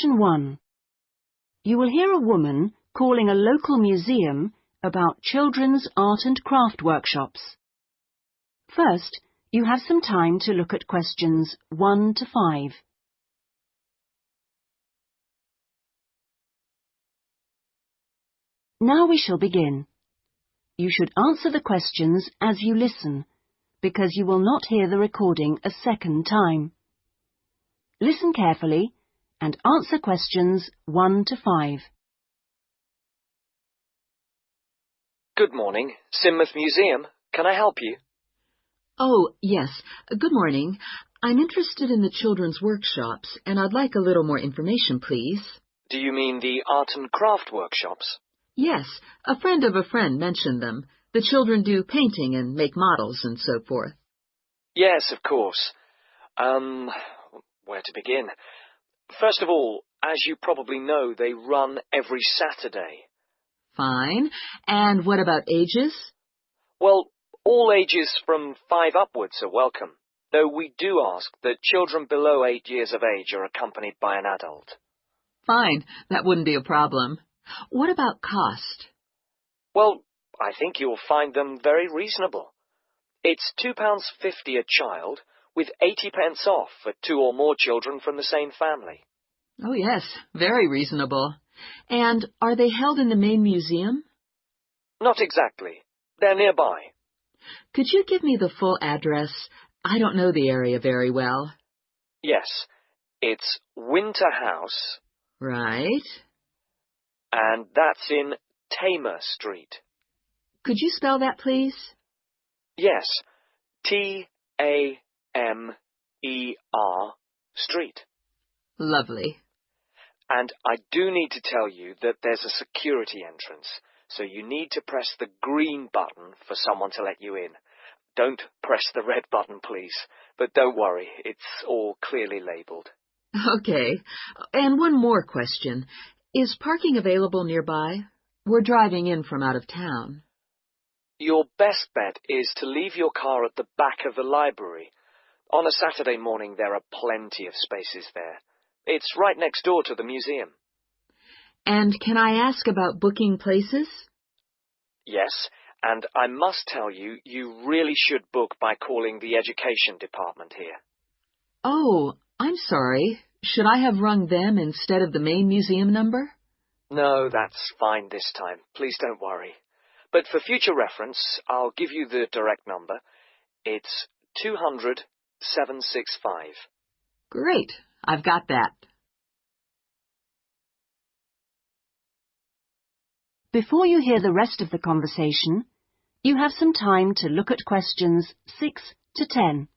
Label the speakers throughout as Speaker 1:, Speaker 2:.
Speaker 1: Section 1. You will hear a woman calling a local museum about children's art and craft workshops. First, you have some time to look at questions 1 to 5. Now we shall begin. You should answer the questions as you listen, because you will not hear the recording a second time. Listen carefully and answer questions 1 to 5.
Speaker 2: Good morning, Sidmouth Museum. Can I help you?
Speaker 3: Oh, yes. Good morning. I'm interested in the children's workshops, and I'd like a little more information, please.
Speaker 2: Do you mean the art and craft workshops?
Speaker 3: Yes, a friend of a friend mentioned them. The children do painting and make models and so forth.
Speaker 2: Yes, of course. Where to begin? First of all, as you probably know, they run every Saturday.
Speaker 3: Fine. And what about ages?
Speaker 2: Well, all ages from 5 upwards are welcome, though we do ask that children below 8 years of age are accompanied by an adult.
Speaker 3: Fine. That wouldn't be a problem. What about cost?
Speaker 2: Well, I think you'll find them very reasonable. It's £2.50 a child, with 80p off for 2 or more children from the same family.
Speaker 3: Oh, yes. Very reasonable. And are they held in the main museum?
Speaker 2: Not exactly. They're nearby.
Speaker 3: Could you give me the full address? I don't know the area very well.
Speaker 2: Yes. It's Winter House.
Speaker 3: Right.
Speaker 2: And that's in Tamer Street.
Speaker 3: Could you spell that, please?
Speaker 2: Yes. Tamer Street.
Speaker 3: Lovely.
Speaker 2: And I do need to tell you that there's a security entrance, so you need to press the green button for someone to let you in. Don't press the red button, please. But don't worry, it's all clearly labelled.
Speaker 3: Okay. And one more question. Is parking available nearby? We're driving in from out of town.
Speaker 2: Your best bet is to leave your car at the back of the library. On a Saturday morning, there are plenty of spaces there. It's right next door to the museum.
Speaker 3: And can I ask about booking places?
Speaker 2: Yes, and I must tell you, you really should book by calling the education department here.
Speaker 3: Oh, I'm sorry. Should I have rung them instead of the main museum number?
Speaker 2: No, that's fine this time. Please don't worry. But for future reference, I'll give you the direct number. It's 200-765.
Speaker 3: Great. I've got that.
Speaker 1: Before you hear the rest of the conversation, you have some time to look at questions 6 to 10.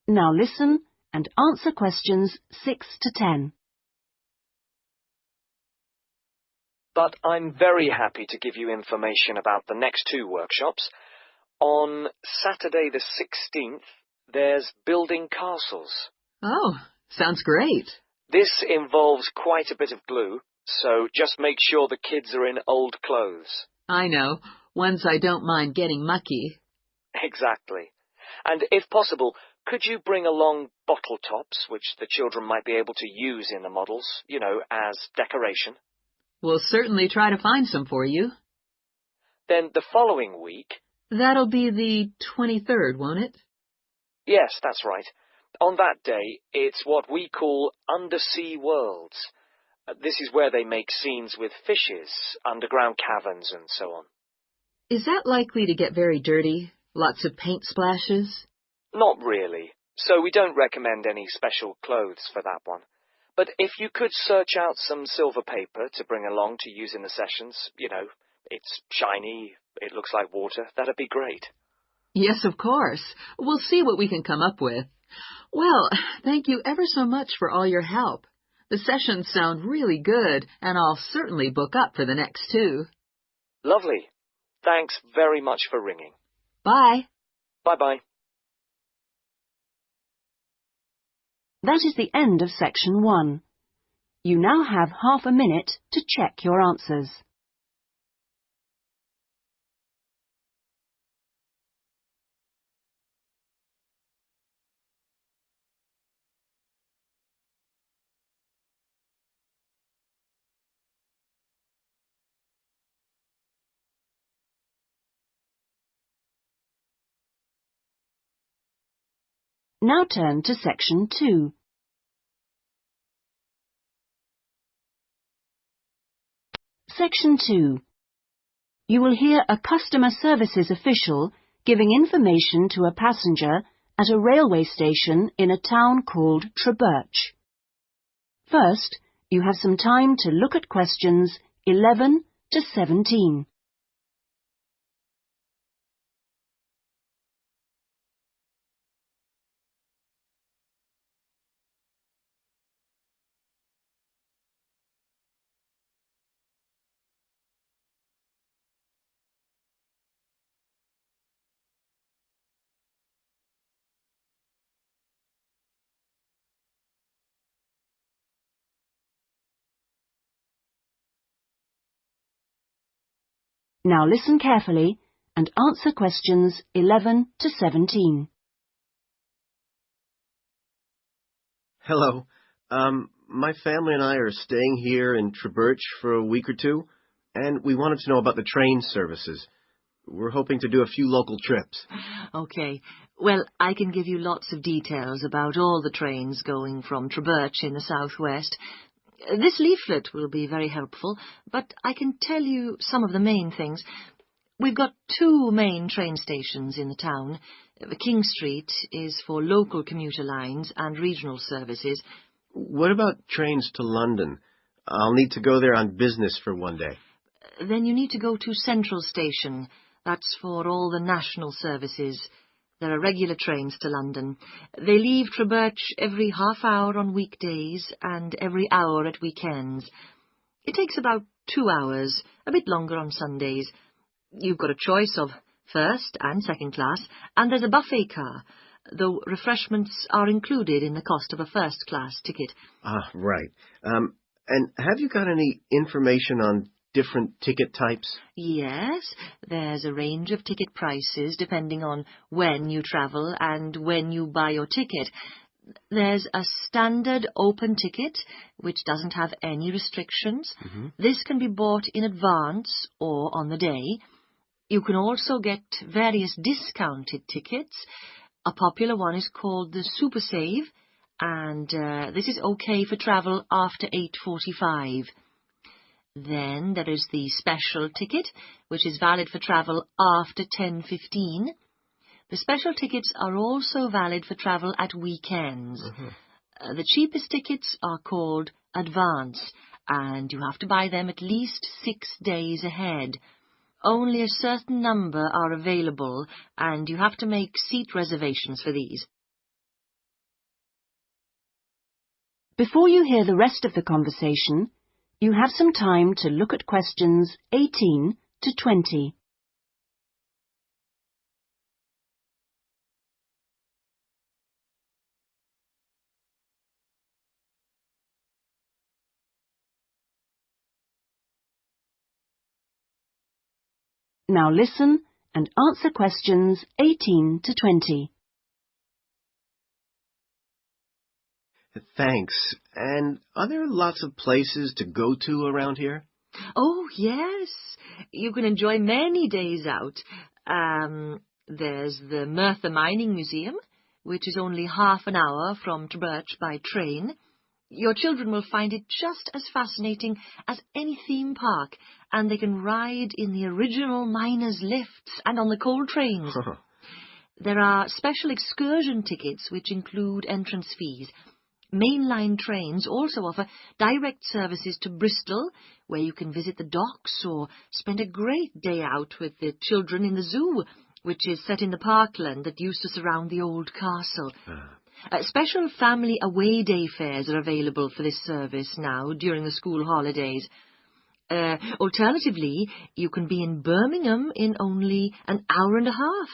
Speaker 1: Now listen and answer questions 6 to 10.
Speaker 2: But I'm very happy to give you information about the next 2 workshops. On Saturday the 16th, there's building castles.
Speaker 3: Oh, sounds great.
Speaker 2: This involves quite a bit of glue, so just make sure the kids are in old clothes.
Speaker 3: I know. Ones I don't mind getting mucky.
Speaker 2: Exactly. And if possible, could you bring along bottle tops, which the children might be able to use in the models, as decoration?
Speaker 3: We'll certainly try to find some for you.
Speaker 2: Then the following week...
Speaker 3: That'll be the 23rd, won't it?
Speaker 2: Yes, that's right. On that day, it's what we call Undersea Worlds. This is where they make scenes with fishes, underground caverns, and so on.
Speaker 3: Is that likely to get very dirty? Lots of paint splashes?
Speaker 2: Not really. So we don't recommend any special clothes for that one. But if you could search out some silver paper to bring along to use in the sessions, it's shiny, it looks like water, that'd be great.
Speaker 3: Yes, of course. We'll see what we can come up with. Well, thank you ever so much for all your help. The sessions sound really good, and I'll certainly book up for the next 2.
Speaker 2: Lovely. Thanks very much for ringing.
Speaker 3: Bye.
Speaker 2: Bye-bye.
Speaker 1: That is the end of Section 1. You now have half a minute to check your answers. Now turn to Section 2. Section 2. You will hear a customer services official giving information to a passenger at a railway station in a town called Trebirch. First, you have some time to look at questions 11 to 17. Now listen carefully and answer questions 11 to 17.
Speaker 4: Hello. My family and I are staying here in Trebirch for a week or two, and we wanted to know about the train services. We're hoping to do a few local trips.
Speaker 3: Okay. Well, I can give you lots of details about all the trains going from Trebirch in the southwest. This leaflet will be very helpful, but I can tell you some of the main things. We've got 2 main train stations in the town. King Street is for local commuter lines and regional services.
Speaker 4: What about trains to London? I'll need to go there on business for one day.
Speaker 3: Then you need to go to Central Station. That's for all the national services. There are regular trains to London. They leave Trebirch every half hour on weekdays and every hour at weekends. It takes about 2 hours, a bit longer on Sundays. You've got a choice of first and second class, and there's a buffet car, though refreshments are included in the cost of a first-class ticket.
Speaker 4: Ah, right. And have you got any information on different ticket types?
Speaker 3: Yes, there's a range of ticket prices depending on when you travel and when you buy your ticket. There's a standard open ticket, which doesn't have any restrictions. This can be bought in advance or on the day. You can also get various discounted tickets. A popular one is called the Super Save, and this is okay for travel after 8:45. Then there is the special ticket, which is valid for travel after 10:15. The special tickets are also valid for travel at weekends. The cheapest tickets are called advance, and you have to buy them at least 6 days ahead. Only a certain number are available, and you have to make seat reservations for these.
Speaker 1: Before you hear the rest of the conversation, you have some time to look at questions 18 to 20. Now listen and answer questions 18 to 20.
Speaker 4: Thanks. And are there lots of places to go to around here?
Speaker 3: Oh, yes. You can enjoy many days out. There's the Merthyr Mining Museum, which is only half an hour from Trebirch by train. Your children will find it just as fascinating as any theme park, and they can ride in the original miners' lifts and on the coal trains. There are special excursion tickets which include entrance fees. Mainline trains also offer direct services to Bristol, where you can visit the docks or spend a great day out with the children in the zoo, which is set in the parkland that used to surround the old castle. Special family away day fares are available for this service now during the school holidays. Alternatively, you can be in Birmingham in only an hour and a half,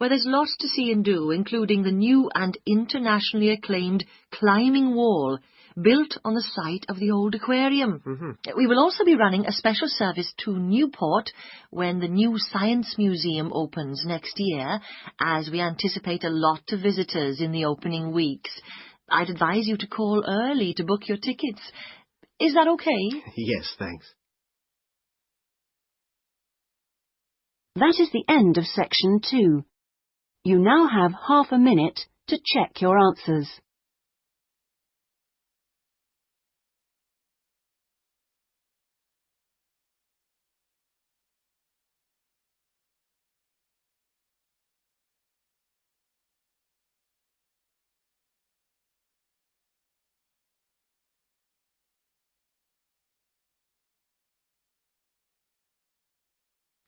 Speaker 5: where there's lots to see and do, including the new and internationally acclaimed climbing wall, built on the site of the old aquarium. We will also be running a special service to Newport when the new Science Museum opens next year, as we anticipate a lot of visitors in the opening weeks. I'd advise you to call early to book your tickets. Is that okay?
Speaker 4: Yes, thanks.
Speaker 1: That is the end of section 2. You now have half a minute to check your answers.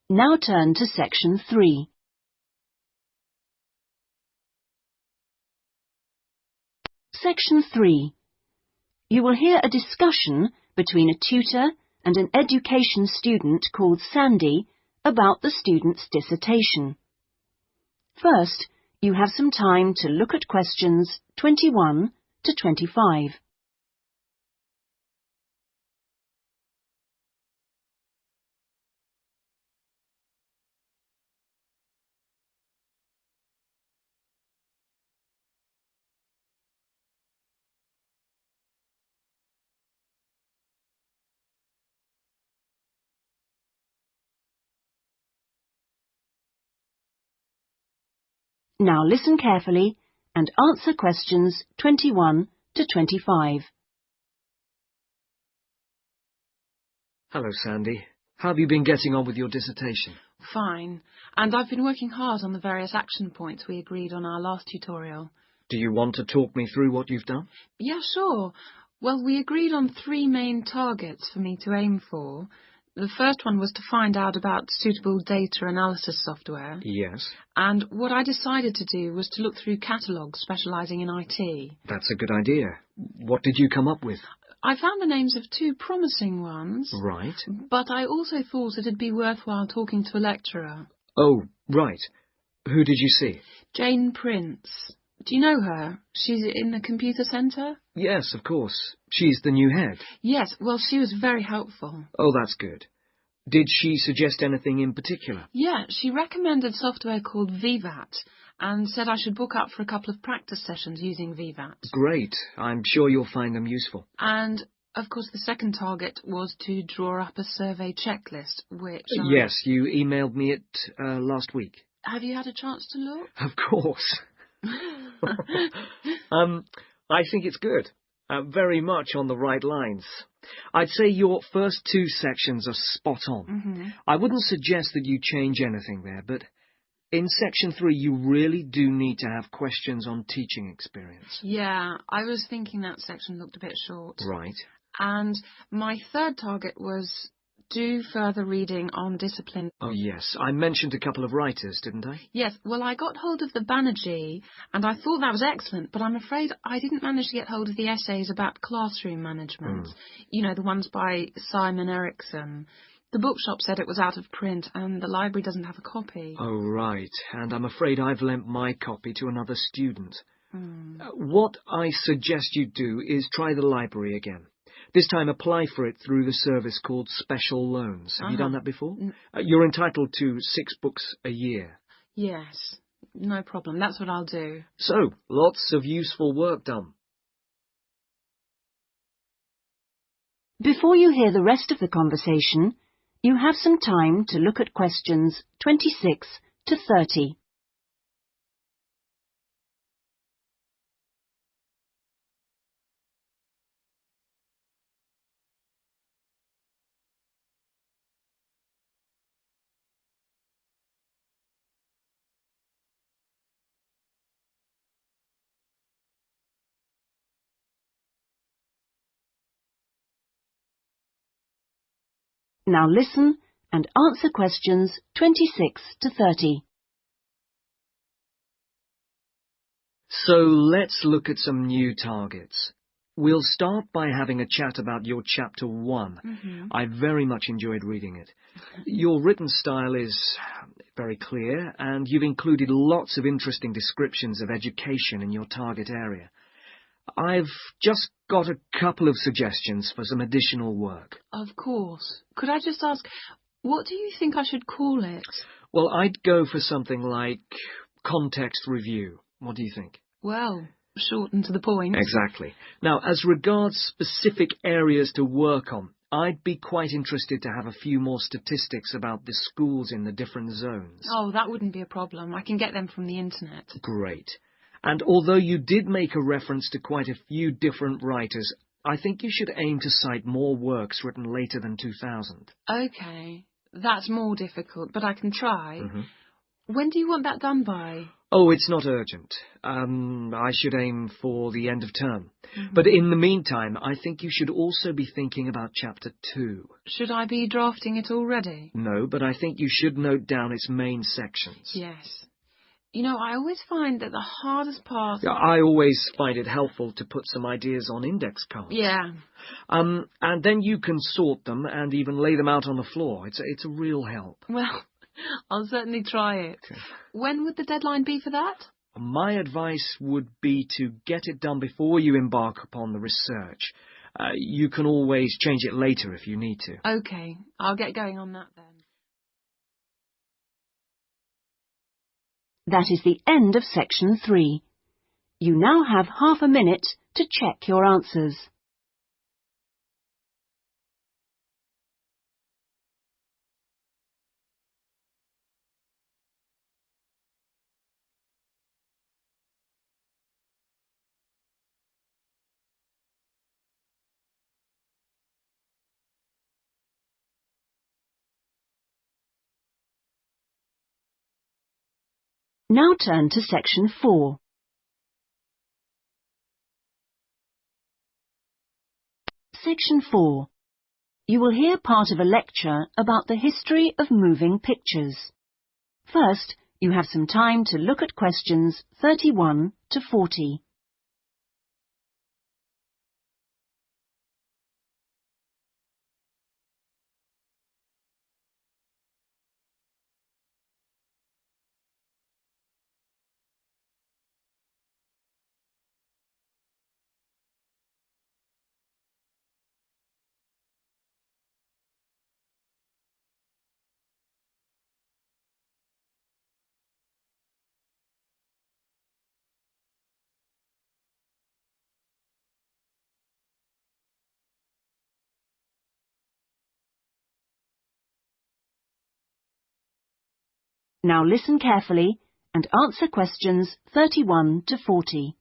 Speaker 1: Now turn to section 3. Section 3. You will hear a discussion between a tutor and an education student called Sandy about the student's dissertation. First, you have some time to look at questions 21 to 25. Now listen carefully and answer questions 21 to 25.
Speaker 2: Hello, Sandy. How have you been getting on with your dissertation?
Speaker 6: Fine. And I've been working hard on the various action points we agreed on our last tutorial.
Speaker 2: Do you want to talk me through what you've done?
Speaker 6: Yeah, sure. Well, we agreed on 3 main targets for me to aim for. The first one was to find out about suitable data analysis software.
Speaker 2: Yes.
Speaker 6: And what I decided to do was to look through catalogues specialising in IT.
Speaker 2: That's a good idea. What did you come up with?
Speaker 6: I found the names of 2 promising ones.
Speaker 2: Right.
Speaker 6: But I also thought it'd be worthwhile talking to a lecturer.
Speaker 2: Oh, right. Who did you see?
Speaker 6: Jane Prince. Do you know her? She's in the computer centre?
Speaker 2: Yes, of course. She's the new head.
Speaker 6: Yes, well, she was very helpful.
Speaker 2: Oh, that's good. Did she suggest anything in particular?
Speaker 6: Yeah, she recommended software called VVAT and said I should book up for a couple of practice sessions using VVAT.
Speaker 2: Great. I'm sure you'll find them useful.
Speaker 6: And, of course, the second target was to draw up a survey checklist, which
Speaker 2: Yes, you emailed me it last week.
Speaker 6: Have you had a chance to look?
Speaker 2: Of course. I think it's good. Very much on the right lines. I'd say your first 2 sections are spot on. I wouldn't suggest that you change anything there, but in section 3 you really do need to have questions on teaching experience.
Speaker 6: Yeah, I was thinking that section looked a bit short.
Speaker 2: Right.
Speaker 6: And my third target was do further reading on discipline.
Speaker 2: Oh, yes. I mentioned a couple of writers, didn't I?
Speaker 6: Yes, well, I got hold of the Banerjee, and I thought that was excellent, but I'm afraid I didn't manage to get hold of the essays about classroom management. You know, the ones by Simon Erickson. The bookshop said it was out of print, and the library doesn't have a copy.
Speaker 2: Oh, right. And I'm afraid I've lent my copy to another student. What I suggest you do is try the library again. This time apply for it through the service called Special Loans. Have you done that before? You're entitled to 6 books a year.
Speaker 6: Yes, no problem. That's what I'll do.
Speaker 2: So, lots of useful work done.
Speaker 1: Before you hear the rest of the conversation, you have some time to look at questions 26 to 30. Now listen and answer questions 26 to 30.
Speaker 2: So let's look at some new targets.
Speaker 7: We'll start by having a chat about your Chapter 1.
Speaker 6: Mm-hmm.
Speaker 7: I very much enjoyed reading it. Your written style is very clear, and you've included lots of interesting descriptions of education in your target area. I've just got a couple of suggestions for some additional work.
Speaker 6: Of course. Could I just ask, what do you think I should call it?
Speaker 7: Well, I'd go for something like context review. What do you think?
Speaker 6: Well, short and to the point.
Speaker 7: Exactly. Now, as regards specific areas to work on, I'd be quite interested to have a few more statistics about the schools in the different zones.
Speaker 6: Oh, that wouldn't be a problem. I can get them from the internet.
Speaker 7: Great. And although you did make a reference to quite a few different writers, I think you should aim to cite more works written later than 2000.
Speaker 6: Okay. That's more difficult, but I can try.
Speaker 7: Mm-hmm.
Speaker 6: When do you want that done by?
Speaker 7: Oh, it's not urgent. I should aim for the end of term.
Speaker 6: Mm-hmm.
Speaker 7: But in the meantime, I think you should also be thinking about Chapter 2.
Speaker 6: Should I be drafting it already?
Speaker 7: No, but I think you should note down its main sections.
Speaker 6: Yes. You know, I always find that the hardest part...
Speaker 7: Yeah, I always find it helpful to put some ideas on index cards.
Speaker 6: Yeah.
Speaker 7: And then you can sort them and even lay them out on the floor. It's a real help.
Speaker 6: Well, I'll certainly try it.
Speaker 7: Okay.
Speaker 6: When would the deadline be for that?
Speaker 7: My advice would be to get it done before you embark upon the research. You can always change it later if you need to.
Speaker 6: Okay, I'll get going on that then.
Speaker 1: That is the end of Section 3. You now have half a minute to check your answers. Now turn to Section 4. Section 4. You will hear part of a lecture about the history of moving pictures. First, you have some time to look at questions 31 to 40. Now listen carefully and answer questions 31 to 40.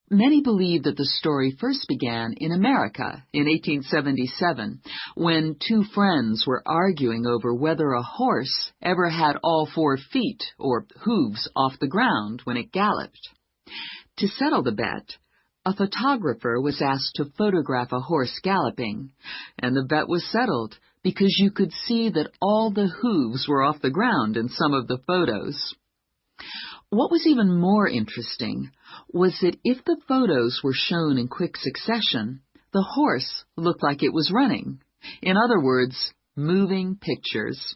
Speaker 3: Many believe that the story first began in America in 1877, when two friends were arguing over whether a horse ever had all 4 feet, or hooves, off the ground when it galloped. To settle the bet, a photographer was asked to photograph a horse galloping, and the bet was settled because you could see that all the hooves were off the ground in some of the photos. What was even more interesting was that if the photos were shown in quick succession, the horse looked like it was running. In other words, moving pictures.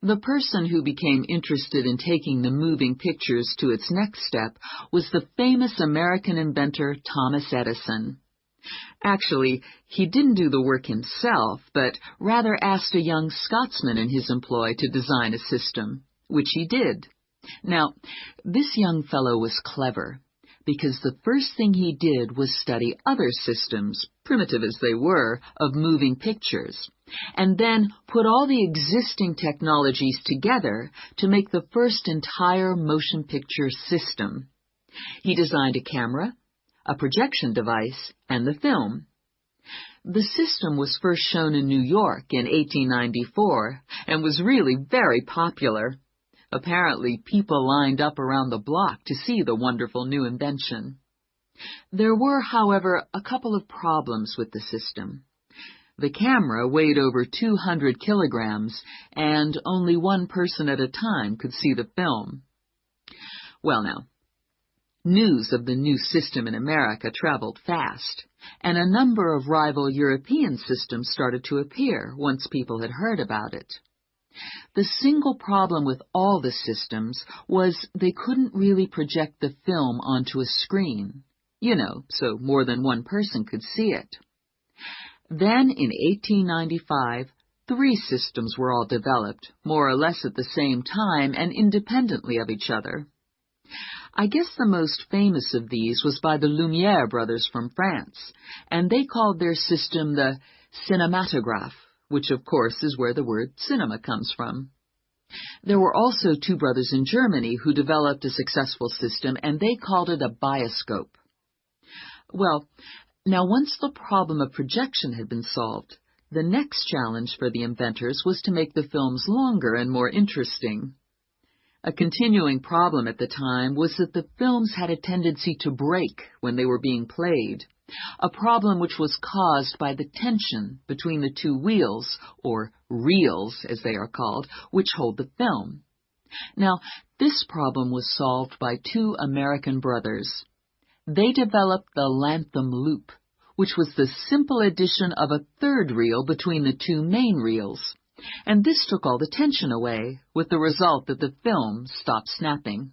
Speaker 3: The person who became interested in taking the moving pictures to its next step was the famous American inventor Thomas Edison. Actually, he didn't do the work himself, but rather asked a young Scotsman in his employ to design a system, which he did. Now, this young fellow was clever, because the first thing he did was study other systems, primitive as they were, of moving pictures, and then put all the existing technologies together to make the first entire motion picture system. He designed a camera, a projection device, and the film. The system was first shown in New York in 1894 and was really very popular. Apparently, people lined up around the block to see the wonderful new invention. There were, however, a couple of problems with the system. The camera weighed over 200 kilograms, and only one person at a time could see the film. Well now, News of the new system in America traveled fast, and a number of rival European systems started to appear once people had heard about it. The single problem with all the systems was they couldn't really project the film onto a screen, so more than one person could see it. Then, in 1895, 3 systems were all developed, more or less at the same time and independently of each other. I guess the most famous of these was by the Lumière brothers from France, and they called their system the cinematograph, which of course is where the word cinema comes from. There were also 2 brothers in Germany who developed a successful system, and they called it a bioscope. Well, now once the problem of projection had been solved, the next challenge for the inventors was to make the films longer and more interesting. A continuing problem at the time was that the films had a tendency to break when they were being played, a problem which was caused by the tension between the 2 wheels, or reels as they are called, which hold the film. Now, this problem was solved by 2 American brothers. They developed the Lantham loop, which was the simple addition of a 3rd reel between the 2 main reels, and this took all the tension away, with the result that the film stopped snapping.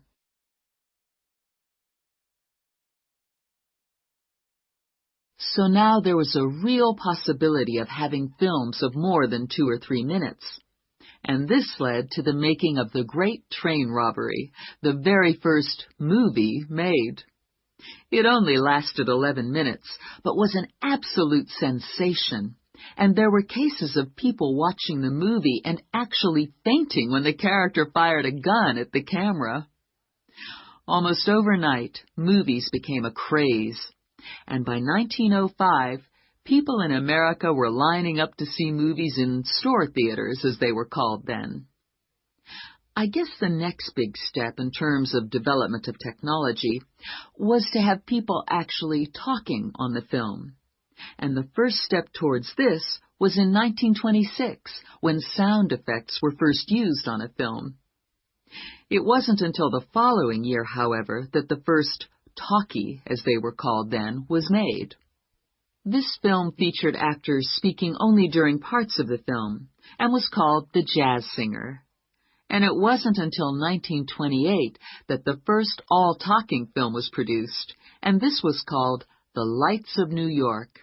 Speaker 3: So now there was a real possibility of having films of more than 2 or 3 minutes, and this led to the making of the Great Train Robbery, the very first movie made. It only lasted 11 minutes, but was an absolute sensation, and there were cases of people watching the movie and actually fainting when the character fired a gun at the camera. Almost overnight, movies became a craze, and by 1905, people in America were lining up to see movies in store theaters, as they were called then. I guess the next big step in terms of development of technology was to have people actually talking on the film. And the first step towards this was in 1926, when sound effects were first used on a film. It wasn't until the following year, however, that the first talkie, as they were called then, was made. This film featured actors speaking only during parts of the film, and was called The Jazz Singer. And it wasn't until 1928 that the first all-talking film was produced, and this was called The Lights of New York.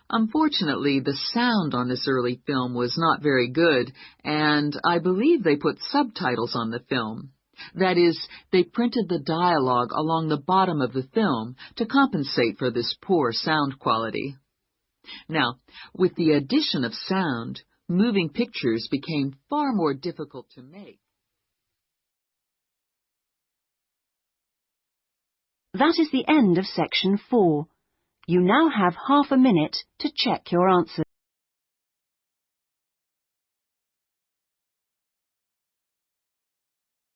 Speaker 3: Unfortunately, the sound on this early film was not very good, and I believe they put subtitles on the film. That is, they printed the dialogue along the bottom of the film to compensate for this poor sound quality. Now, with the addition of sound, moving pictures became far more difficult to make.
Speaker 1: That is the end of section 4. You now have half a minute to check your answers.